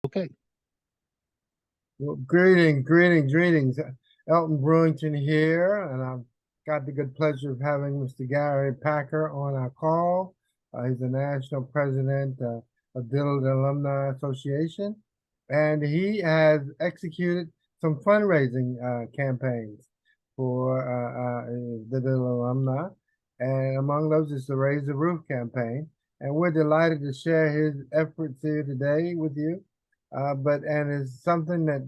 Okay, Well, greetings. Elton Brewington here, and I've got the good pleasure of having Mr. Gary Packer on our call. He's the national president of Dillard Alumni Association, and he has executed some fundraising campaigns for the Dillard alumni, and among those is the Raise the Roof campaign. And we're delighted to share his efforts here today with you, but and it's something that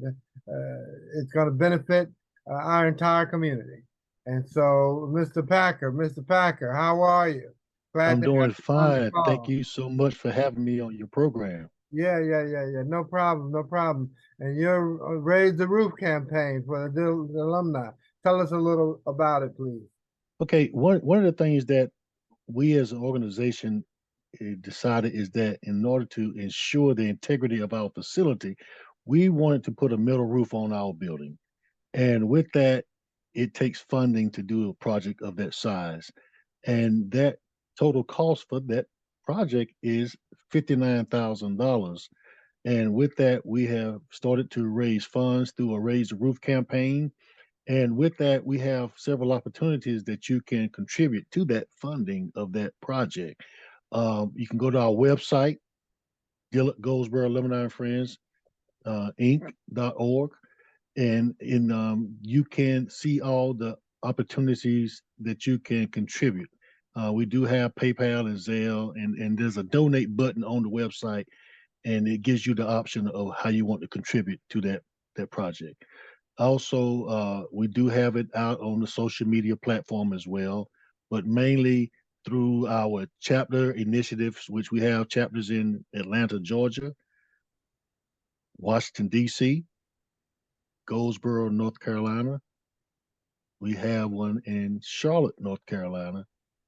it's going to benefit our entire community. And so, Mr. Packer, how are you? Glad I'm to have doing you on the fine. Thank call. you so much for having me on your program. Yeah. No problem, no problem. And your Raise the Roof campaign for the alumni. Tell us a little about it, please. Okay, one of the things that we as an organization decided is that in order to ensure the integrity of our facility, we wanted to put a metal roof on our building. And with that, it takes funding to do a project of that size. And that total cost for that project is $59,000. And with that, we have started to raise funds through a Raise the Roof campaign. And with that, we have several opportunities that you can contribute to that funding of that project. You can go to our website, Goldsboro Alumni and Friends, Inc.org, and you can see all the opportunities that you can contribute. We do have PayPal and Zelle, and there's a donate button on the website, and it gives you the option of how you want to contribute to that project. Also, we do have it out on the social media platform as well, but mainly through our chapter initiatives, which we have chapters in Atlanta, Georgia, Washington, D.C., Goldsboro, North Carolina. We have one in Charlotte, North Carolina,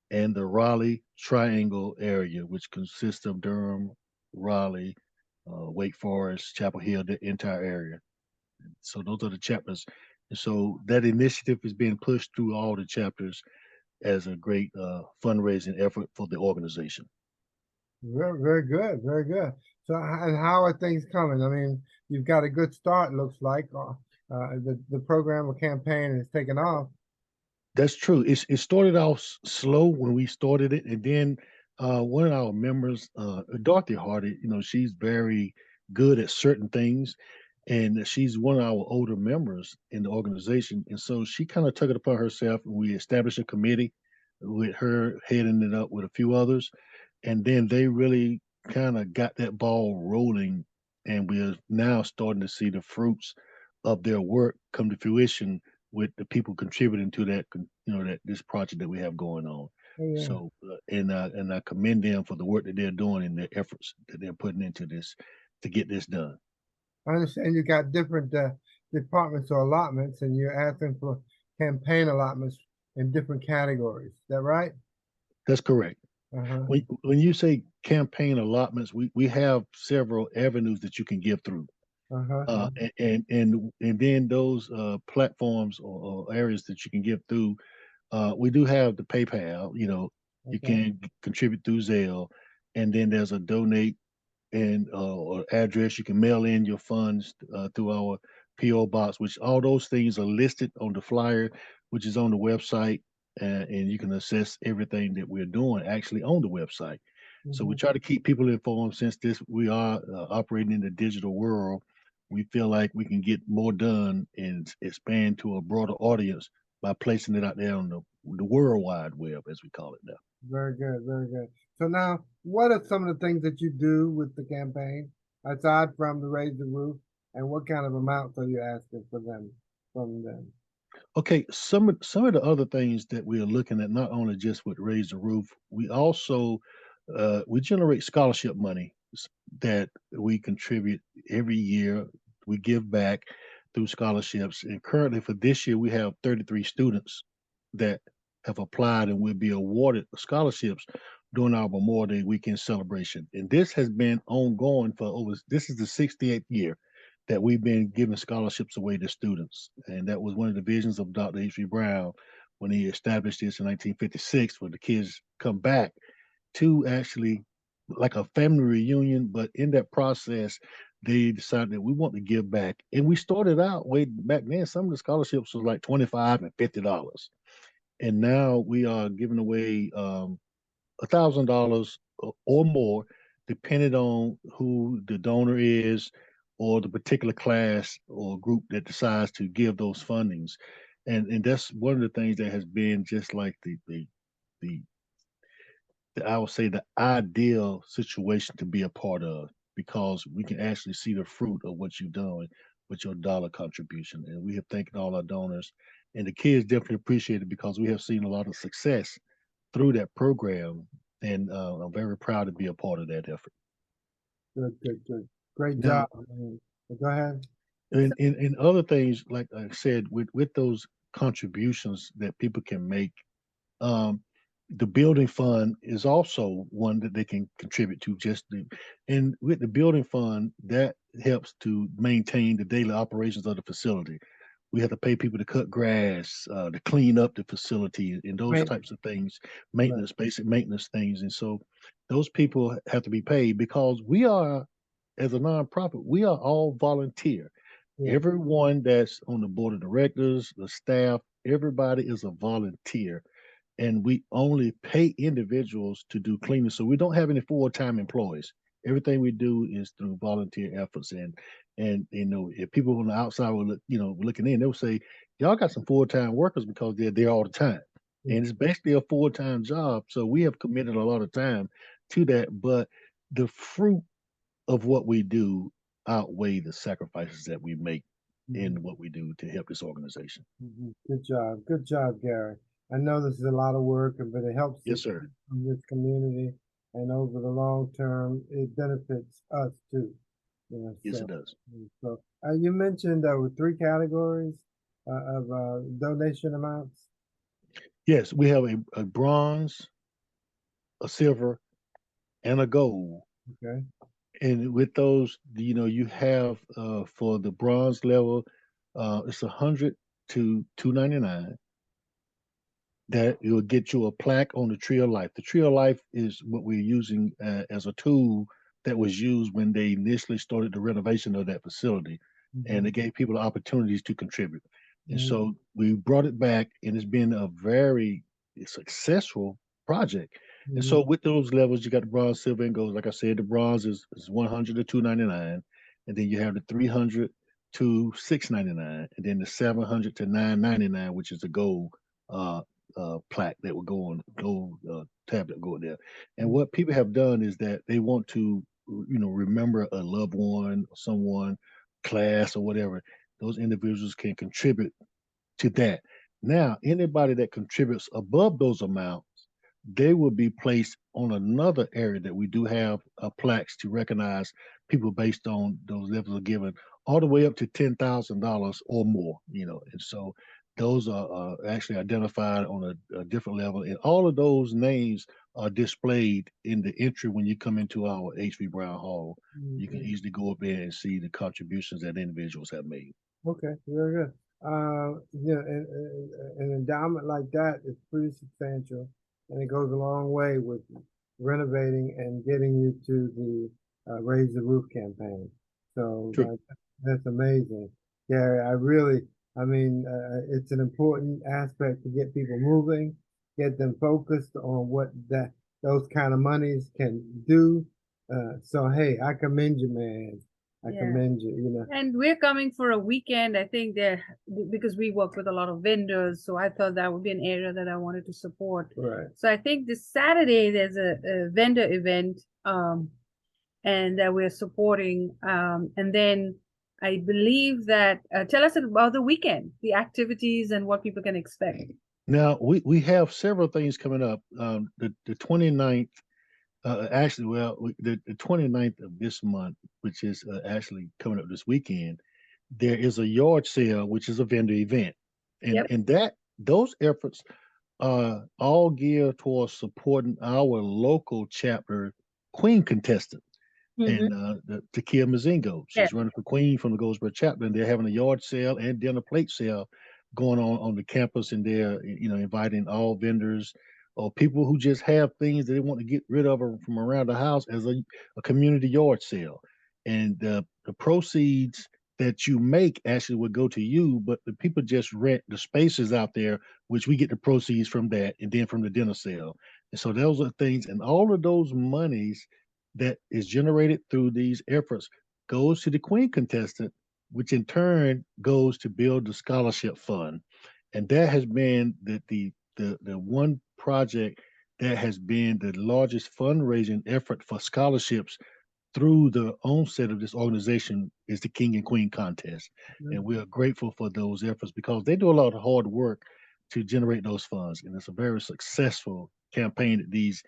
and the Raleigh Triangle area, which consists of Durham, Raleigh, Wake Forest, Chapel Hill, the entire area. So those are the chapters. And so that initiative is being pushed through all the chapters as a great fundraising effort for the organization. Very good, very good. So, and how are things coming? I mean, you've got a good start, looks like. The program or campaign is taking off. That's true. It started off slow when we started it, and then one of our members, Dorothy Hardy, she's very good at certain things, and she's one of our older members in the organization, and so she kind of took it upon herself, and we established a committee with her heading it up with a few others, and then they really kind of got that ball rolling, and we're now starting to see the fruits of their work come to fruition with the people contributing to that, that this project that we have going on. Oh, yeah. So, and I commend them for the work that they're doing and their efforts that they're putting into this to get this done. I understand you got different departments or allotments, and you're asking for campaign allotments in different categories. Is that right? That's correct. Uh-huh. When you say campaign allotments, we have several avenues that you can give through. Uh-huh. And then those platforms or areas that you can give through, we do have the PayPal. You Okay. can contribute through Zelle, and then there's a donate and or address. You can mail in your funds through our PO box, which all those things are listed on the flyer, which is on the website, and you can assess everything that we're doing actually on the website. So we Mhm. try to keep people informed since this we are operating in the digital world. We feel like we can get more done and expand to a broader audience by placing it out there on the World Wide Web, as we call it now. Very good, very good. So now, what are some of the things that you do with the campaign aside from the raise the roof, and what kind of amounts are you asking for them from them? Okay, some of the other things that we are looking at, not only just with Raise the Roof, we also we generate scholarship money that we contribute every year. We give back through scholarships, and currently for this year, we have 33 students that have applied and will be awarded scholarships during our Memorial Day weekend celebration. And this has been ongoing for over. This is the 68th year that we've been giving scholarships away to students. And that was one of the visions of Dr. H.V. Brown when he established this in 1956 for the kids come back to actually like a family reunion. But in that process, they decided that we want to give back. And we started out way back then, some of the scholarships was like $25 and $50. And now we are giving away $1,000 or more, depending on who the donor is or the particular class or group that decides to give those fundings. And that's one of the things that has been just like the I would say the ideal situation to be a part of, because we can actually see the fruit of what you're doing with your dollar contribution. And we have thanked all our donors, and the kids definitely appreciate it because we have seen a lot of success through that program. And I'm very proud to be a part of that effort. Good, good, good. Great Now, job. Go ahead. in other things, like I said, with those contributions that people can make, um, the building fund is also one that they can contribute to. And with the building fund, that helps to maintain the daily operations of the facility. We have to pay people to cut grass, to clean up the facility, and those Right, types of things, right. maintenance, basic maintenance things. And so those people have to be paid because we are, as a nonprofit, we are all volunteer. Yeah. Everyone that's on the board of directors, the staff, everybody is a volunteer, and we only pay individuals to do cleaning. So we don't have any full-time employees. Everything we do is through volunteer efforts. And if people on the outside were looking in, they'll say, y'all got some full-time workers because they're there all the time. Yeah. And it's basically a full-time job. So we have committed a lot of time to that. But the fruit of what we do outweigh the sacrifices that we make Mhm, in what we do to help this organization. mhm. Good job. Good job, Gary. I know this is a lot of work, but it helps the Yes, sir. kids from this community, and over the long term, it benefits us too. You know, Yes, it does. you mentioned there were three categories of donation amounts. Yes, we have a bronze, a silver, and a gold. Okay. And with those, you have for the bronze level, it's 100 to 299. That it will get you a plaque on the Tree of Life. The Tree of Life is what we're using as a tool that was used when they initially started the renovation of that facility, and Mhm, it gave people opportunities to contribute. And mhm, so we brought it back, and it's been a very successful project. And mhm, so with those levels, you got the bronze, silver, and gold. Like I said, the bronze is 100 to 299, and then you have the 300 to 699, and then the 700 to 999, which is the gold. Uh, Plaque that will go on gold tablet go there. And mhm. what people have done is that they want to, remember a loved one, someone, class, or whatever. Those individuals can contribute to that. Now, anybody that contributes above those amounts, they will be placed on another area that we do have plaques to recognize people based on those levels of giving, all the way up to $10,000 or more. And so those are actually identified on a different level, and all of those names are displayed in the entry when you come into our HV Brown Hall. You can Okay. easily go up there and see the contributions that individuals have made. Okay. Very good. Yeah, an endowment like that is pretty substantial, and it goes a long way with renovating and getting you to the Raise the Roof campaign. So True. that's amazing, Gary. I mean, it's an important aspect to get people moving, get them focused on what those kind of monies can do. So hey, I commend you, man. I Yeah. commend you. You know. And we're coming for a weekend, I think there because we work with a lot of vendors. So I thought that would be an area that I wanted to support. Right. So I think this Saturday there's a vendor event and that we're supporting. And then I believe that tell us about the weekend, the activities and what people can expect. Now we have several things coming up. The 29th, actually, well, the 29th of this month, which is actually coming up this weekend, there is a yard sale, which is a vendor event, and Yep. those efforts are all geared towards supporting our local chapter Queen contestant. Mm-hmm. And the Takia Mazingo. Yeah. She's running for Queen from the Goldsboro chapter, and they're having a yard sale and dinner plate sale going on the campus, and they're inviting all vendors or people who just have things that they want to get rid of from around the house as a community yard sale. And the proceeds that you make actually would go to you, but the people just rent the spaces out there, which we get the proceeds from that, and then from the dinner sale. And so those are things, and all of those monies that is generated through these efforts goes to the Queen contestant, which in turn goes to build the scholarship fund. And that has been the one project that has been the largest fundraising effort for scholarships through the onset of this organization is the King and Queen contest. And we are grateful for those efforts because they do a lot of hard work to generate those funds. And it's a very successful campaign that these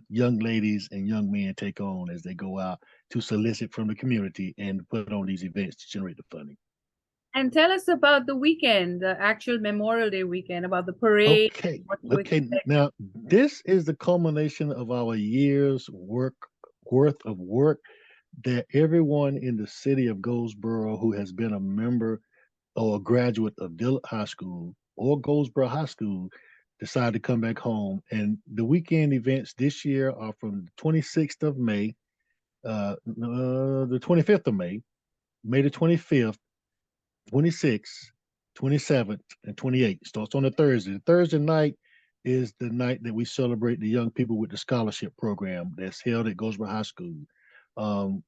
young ladies and young men take on as they go out to solicit from the community and put on these events to generate the funding. And tell us about the weekend, the actual Memorial Day weekend, about the parade. Okay. What to Okay. expect. Now, this is the culmination of our year's worth of work that everyone in the city of Goldsboro who has been a member or a graduate of Dillard High School or Goldsboro High School decided to come back home. And the weekend events this year are from the 26th of May, the 25th of May, May the 25th, 26th, 27th, and 28th. Starts on a Thursday. The Thursday night is the night that we celebrate the young people with the scholarship program that's held at Goldsboro High School.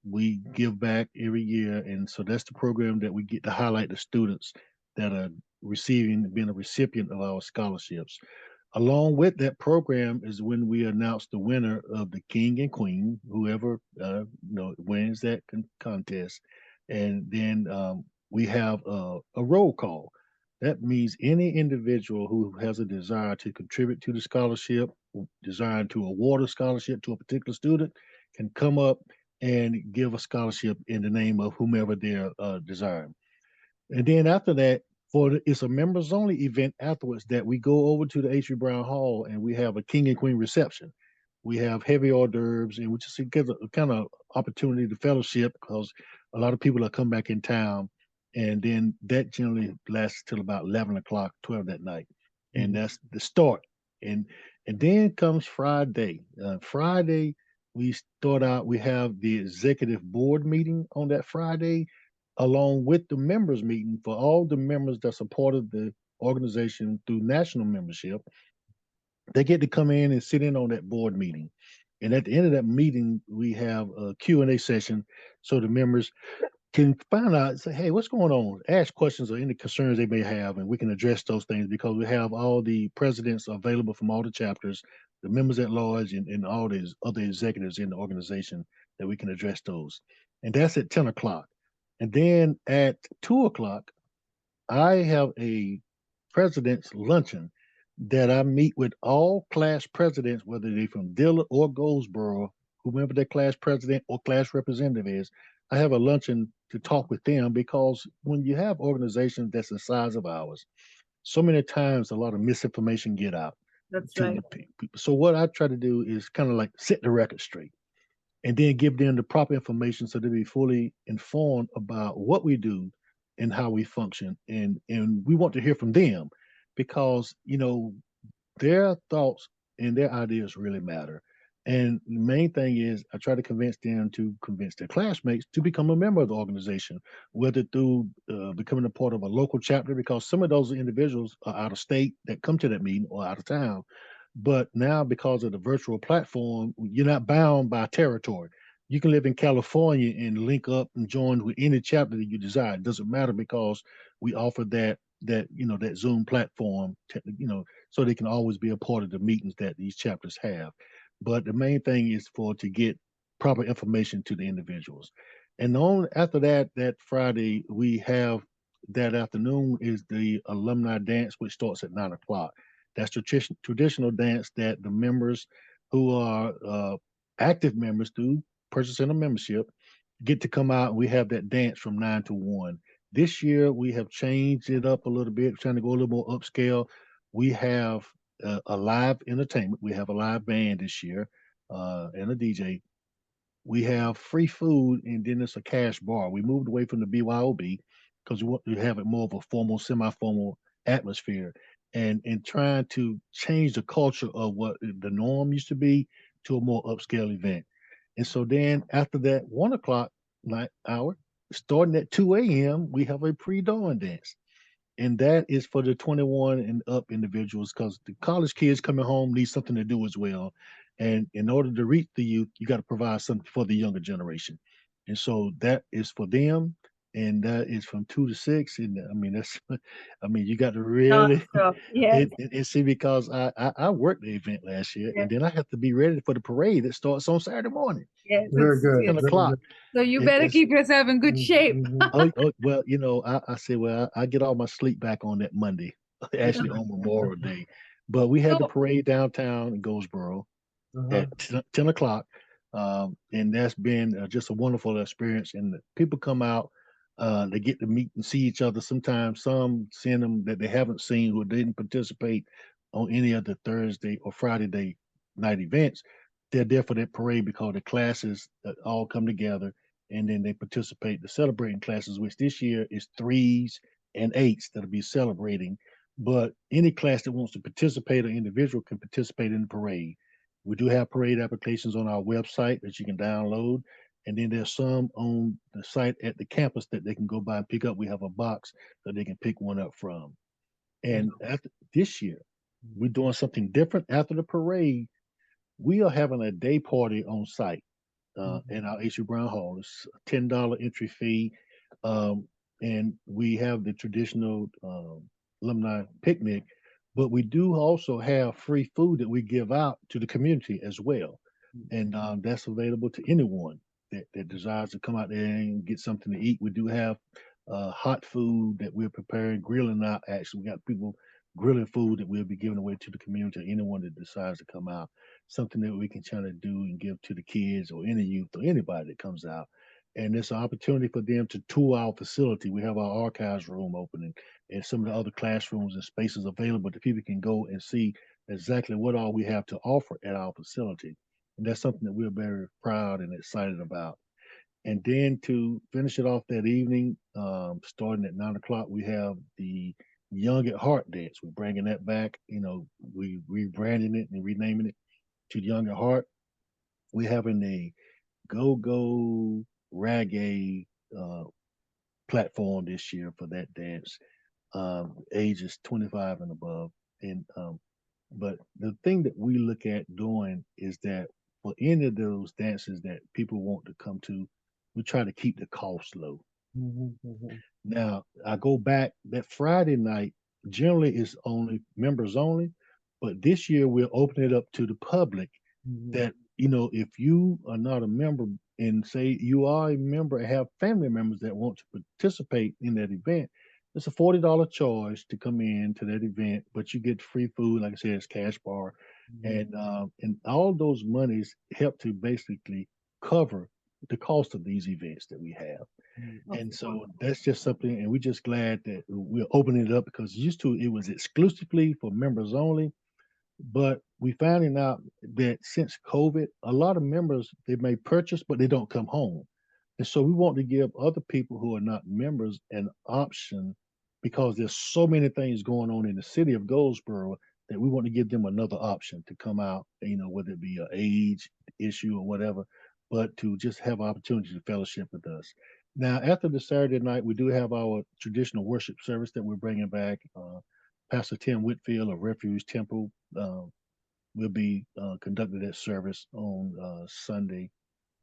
We give back every year, and so that's the program that we get to highlight the students that are being a recipient of our scholarships. Along with that program is when we announce the winner of the King and Queen, whoever wins that contest, and then we have a roll call. That means any individual who has a desire to contribute to the scholarship, desiring to award a scholarship to a particular student, can come up and give a scholarship in the name of whomever they're desiring. And then after that, it's a members only event afterwards that we go over to the H.V. Brown Hall and we have a King and Queen reception. We have heavy hors d'oeuvres, and we just give a kind of opportunity to fellowship because a lot of people are come back in town, and then that generally lasts till about 11 o'clock, 12 that night, and that's the start. And then comes Friday. Friday we start out. We have the executive board meeting on that Friday, along with the members meeting for all the members that supported the organization through national membership. They get to come in and sit in on that board meeting. And at the end of that meeting, we have a Q&A session so the members can find out, say, hey, what's going on? Ask questions or any concerns they may have, and we can address those things because we have all the presidents available from all the chapters, the members at large, and all these other executives in the organization that we can address those. And that's at 10 o'clock. And then at 2 o'clock, I have a president's luncheon that I meet with all class presidents, whether they're from Dillard or Goldsboro, whomever their class president or class representative is. I have a luncheon to talk with them because when you have organizations that's the size of ours, so many times a lot of misinformation get out That's to right. the people. So what I try to do is kind of like set the record straight and then give them the proper information so they be fully informed about what we do and how we function. And we want to hear from them because their thoughts and their ideas really matter. And the main thing is I try to convince them to convince their classmates to become a member of the organization, whether through becoming a part of a local chapter, because some of those individuals are out of state that come to that meeting or out of town. But now, because of the virtual platform, you're not bound by territory. You can live in California and link up and join with any chapter that you desire. It doesn't matter because we offer that Zoom platform, so they can always be a part of the meetings that these chapters have. But the main thing is to get proper information to the individuals. And after that Friday, we have that afternoon is the alumni dance, which starts at 9 o'clock. That's traditional dance that the members who are active members through purchasing a membership get to come out. And we have that dance from 9 to 1. This year we have changed it up a little bit, trying to go a little more upscale. We have a live entertainment. We have a live band this year and a DJ. We have free food, and then it's a cash bar. We moved away from the BYOB because we want to have it more of a formal, semi-formal atmosphere, and trying to change the culture of what the norm used to be to a more upscale event. And so then after that 1 o'clock night hour, starting at 2 a.m., we have a pre-dawn dance. And that is for the 21 and up individuals because the college kids coming home need something to do as well. And in order to reach the youth, you got to provide something for the younger generation. And so that is for them. And that is from 2 to 6. And I mean, that's, I mean, you got to really, Non-stop. Yes, and see, because I worked the event last year and yes, then I have to be ready for the parade that starts on Saturday morning, yes. Very good, 10 very o'clock. good. So you And better it's, keep yourself in good shape. Mhm. oh, well, I said, well, I get all my sleep back on that Monday, actually on Memorial Day. But we had the So, parade downtown in Goldsboro Uh-huh. at 10 o'clock. And that's been just a wonderful experience. And the people come out, they get to meet and see each other. Sometimes some send them that they haven't seen who didn't participate on any of the Thursday or Friday day night events. They're there for that parade because the classes all come together and then they participate. The celebrating classes, which this year is threes and eights that'll be celebrating. But any class that wants to participate or individual can participate in the parade. We do have parade applications on our website that you can download. And then there's some on the site at the campus that they can go by and pick up. We have a box that they can pick one up from. And after this year, we're doing something different. After the parade, we are having a day party on site in our H.U. Brown Hall. It's a $10 entry fee. Um, and we have the traditional alumni picnic, but we do also have free food that we give out to the community as well. And that's available to anyone that desires to come out there and get something to eat. We do have hot food that we're preparing, grilling out. Actually, we got people grilling food that we'll be giving away to the community, anyone that decides to come out, something that we can try to do and give to the kids or any youth or anybody that comes out. And it's an opportunity for them to tour our facility. We have our archives room opening and some of the other classrooms and spaces available that people can go and see exactly what all we have to offer at our facility. And that's something that we're very proud and excited about. And then to finish it off that evening, starting at 9 o'clock, we have the Young at Heart dance. We're bringing that back. We rebranding it and renaming it to Young at Heart. We're having a go-go reggae platform this year for that dance, ages 25 and above. And but the thing that we look at doing is that for any of those dances that people want to come to, we try to keep the cost low. Now, I go back that Friday night generally is only members only, but this year we're opening it up to the public that, if you are not a member and say you are a member and have family members that want to participate in that event, it's a $40 charge to come in to that event, but you get free food. Like I said, it's cash bar, and all those monies help to basically cover the cost of these events that we have. And so that's just something, and we're just glad that we're opening it up because used to it was exclusively for members only. But we finding out that since COVID, a lot of members they may purchase, but they don't come home. And so we want to give other people who are not members an option because there's so many things going on in the city of Goldsboro that we want to give them another option to come out, whether it be an age issue or whatever, but to just have opportunity to fellowship with us. Now, after the Saturday night, we do have our traditional worship service that we're bringing back. Pastor Tim Whitfield of Refuge Temple uh, will be conducting that service on Sunday,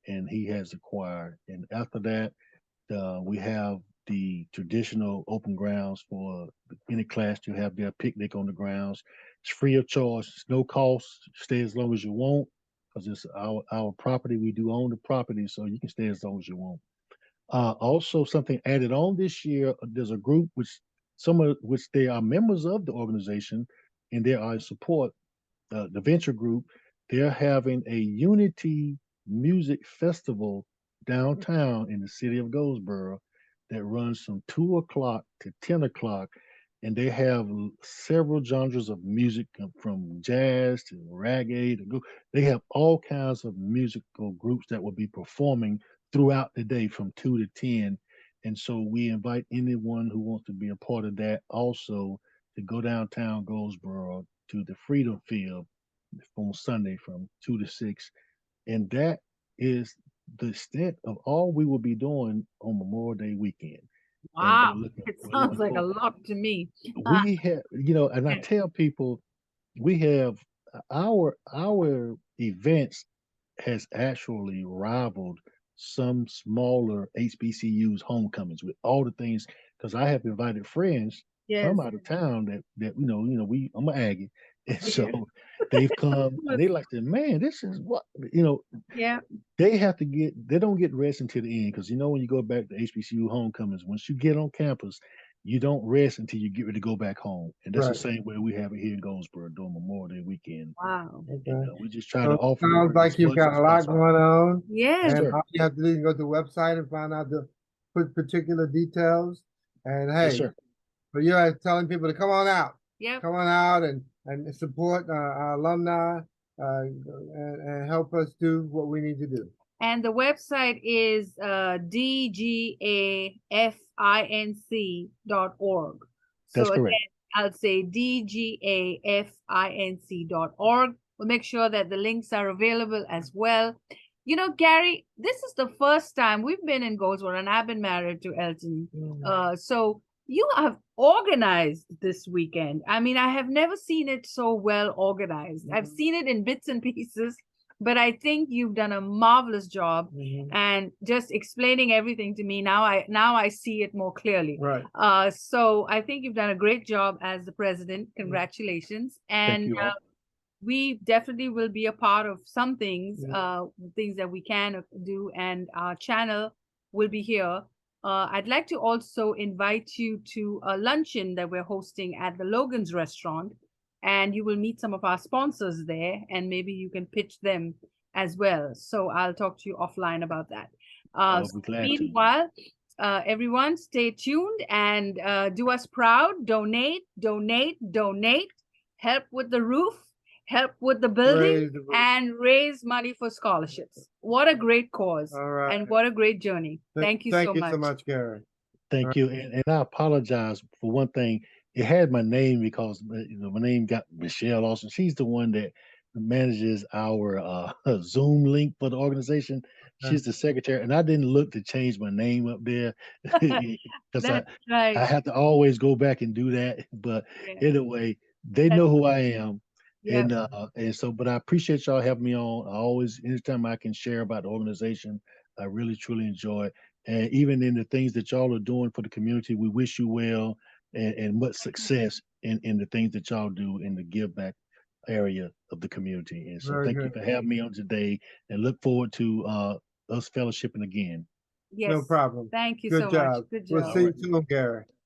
and he has the choir. And after that, we have the traditional open grounds for any class to have their picnic on the grounds. It's free of charge. It's no cost. Stay as long as you want because it's our property. We do own the property, so you can stay as long as you want. Also, something added on this year. There's a group which some of which they are members of the organization, and they are in support. The venture group, they're having a Unity Music Festival downtown in the city of Goldsboro that runs from 2 o'clock to 10 o'clock, and they have several genres of music from jazz to reggae to go. They have all kinds of musical groups that will be performing throughout the day from 2 to 10. And so we invite anyone who wants to be a part of that also to go downtown Goldsboro to the Freedom Field on Sunday from 2 to 6. And that is the extent of all we will be doing on Memorial Day weekend. And Wow, it we're sounds looking like a forward. lot to me. We have, and I Yeah. tell people we have our events has actually rivaled some smaller HBCUs homecomings with all the things because I have invited friends Yes. from out of town that I'm an Aggie, and Yeah. so they've come and they like to, man, this is what Yeah. they don't get rest until the end because when you go back to HBCU homecomings, once you get on campus, you don't rest until you get ready to go back home, and that's the Right. same way we have it here in Goldsboro during Memorial Day weekend. Wow. And Okay. we just try So to it offer sounds like as you've much got as a lot possible. going on. Yes. And Sure. all you have to do is go to the website and find out the particular details. And Yes, hey, sir. but you're telling people to come on out. Yep. Come on out and support our alumni and help us do what we need to do. And the website is dgafinc.org. That's So correct. again, I'll say dgafinc.org. We'll make sure that the links are available as well. Gary, this is the first time we've been in Goldsboro, and I've been married to Elton. So you have organized this weekend. I mean, I have never seen it so well organized. I've seen it in bits and pieces, but I think you've done a marvelous job and just explaining everything to me. Now I see it more clearly. Right. So I think you've done a great job as the president. Congratulations. Thank And you all. we definitely will be a part of some things, things that we can do, and our channel will be here. I'd like to also invite you to a luncheon that we're hosting at the Logan's restaurant, and you will meet some of our sponsors there, and maybe you can pitch them as well. So I'll talk to you offline about that. I'll be glad to. Meanwhile, everyone stay tuned and do us proud. Donate, donate, donate. Help with the roof. Help with the building and raise money for scholarships. What a great cause. All right. And what a great journey. Thank you so much. Thank you so much, Gary. Thank you. And I apologize for one thing. It had my name because my name got Michelle Austin. She's the one that manages our Zoom link for the organization. She's the secretary, and I didn't look to change my name up there because I have to always go back and do that. But anyway, they know who I am. And so, but I appreciate y'all having me on. I always, anytime I can share about the organization, I really truly enjoy it. And even in the things that y'all are doing for the community, we wish you well and much success in the things that y'all do in the give back area of the community. And so thank you for having me on today, and look forward to us fellowshipping again. Yes. No problem. Thank you Good so job. much. Good We'll job. see you soon, Gary.